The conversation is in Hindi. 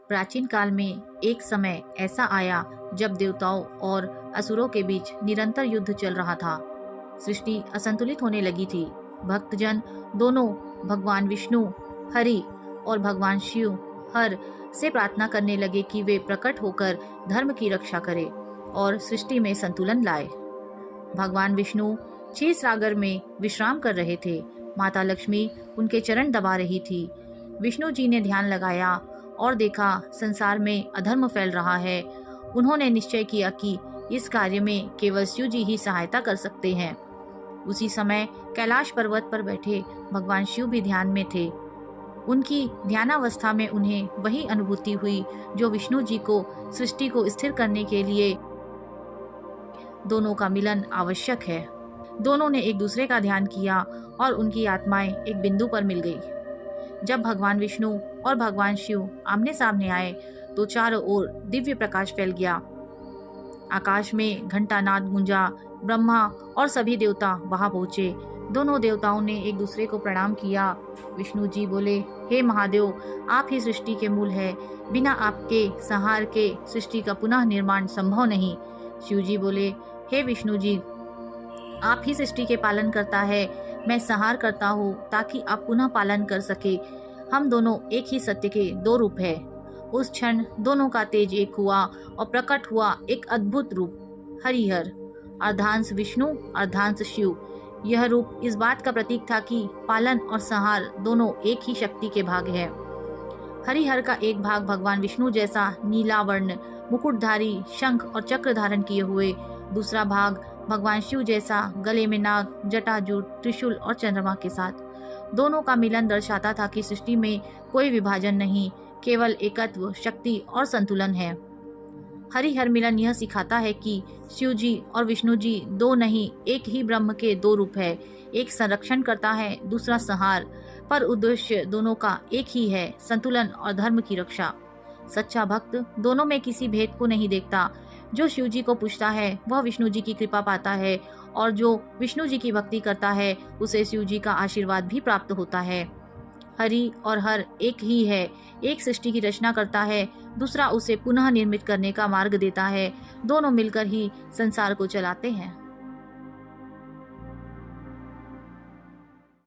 प्राचीन काल में एक समय ऐसा आया जब देवताओं और असुरों के बीच निरंतर युद्ध चल रहा था। सृष्टि असंतुलित होने लगी थी। भक्तजन दोनों भगवान विष्णु हरि और भगवान शिव हर से प्रार्थना करने लगे कि वे प्रकट होकर धर्म की रक्षा करें और सृष्टि में संतुलन लाए। भगवान विष्णु क्षीर सागर में विश्राम कर रहे थे। माता लक्ष्मी उनके चरण दबा रही थी। विष्णु जी ने ध्यान लगाया और देखा संसार में अधर्म फैल रहा है। उन्होंने निश्चय किया कि इस कार्य में केवल शिव जी ही सहायता कर सकते हैं। उसी समय कैलाश पर्वत पर बैठे भगवान शिव भी ध्यान में थे। उनकी ध्यानावस्था में उन्हें वही अनुभूति हुई जो विष्णु जी को सृष्टि को स्थिर करने के लिए दोनों का मिलन आवश्यक है। दोनों ने एक दूसरे का ध्यान किया और उनकी आत्माएं एक बिंदु पर मिल गई। जब भगवान विष्णु और भगवान शिव आमने सामने आए तो चारों ओर दिव्य प्रकाश फैल गया। आकाश में घंटानाद गूंजा। ब्रह्मा और सभी देवता वहां पहुंचे। दोनों देवताओं ने एक दूसरे को प्रणाम किया। विष्णु जी बोले, हे महादेव, आप ही सृष्टि के मूल है। बिना आपके संहार के सृष्टि का पुनः निर्माण संभव नहीं। शिव जी बोले, हे विष्णु जी, आप ही सृष्टि के पालन करता है। मैं संहार करता हूँ ताकि आप पुनः पालन कर सके। हम दोनों एक ही सत्य के दो रूप है। उस क्षण दोनों का तेज एक हुआ और प्रकट हुआ एक अद्भुत रूप हरिहर, अर्धांश विष्णु अर्धांश शिव। यह रूप इस बात का प्रतीक था कि पालन और संहार दोनों एक ही शक्ति के भाग है। हरिहर का एक भाग भगवान विष्णु जैसा नीला वर्ण, मुकुटधारी, शंख और चक्र धारण किए हुए। दूसरा भाग भगवान शिव जैसा, गले में नाग, जटाजूट, त्रिशूल और चंद्रमा के साथ। दोनों का मिलन दर्शाता था कि सृष्टि में कोई विभाजन नहीं, केवल एकत्व, शक्ति और संतुलन है। हरिहर मिलन यह सिखाता है कि शिव जी और विष्णु जी दो नहीं, एक ही ब्रह्म के दो रूप है। एक संरक्षण करता है, दूसरा संहार, पर उद्देश्य दोनों का एक ही है, संतुलन और धर्म की रक्षा। सच्चा भक्त दोनों में किसी भेद को नहीं देखता। जो शिव जी को पूजता है वह विष्णु जी की कृपा पाता है और जो विष्णु जी की भक्ति करता है उसे शिव जी का आशीर्वाद भी प्राप्त होता है। हरि और हर एक ही है। एक सृष्टि की रचना करता है, दूसरा उसे पुनः निर्मित करने का मार्ग देता है। दोनों मिलकर ही संसार को चलाते हैं।